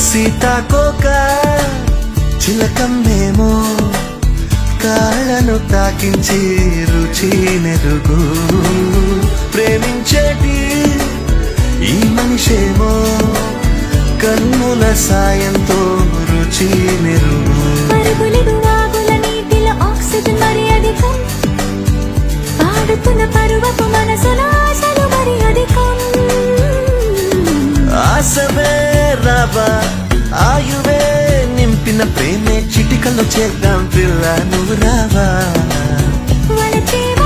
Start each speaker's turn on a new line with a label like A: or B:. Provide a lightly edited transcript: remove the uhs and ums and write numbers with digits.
A: సీతాకోక చిలకమ్మేమో కాళ్ళను తాకించి రుచి నెరుగు ప్రేమించేటి ఈ మనిషేమో కన్నుల సాయంతో రుచి మెరుగు
B: ఆక్సిజన్ మరి అధికం పాడుతున్న పరువపు మనసుల ఆశలు మరి అధికం
A: ఆశవే రాబా ఆయువే నింపిన ప్రేమే చిటికల్లో చేద్దాం పిల్ల నువ్వు రావా
B: వలచేవా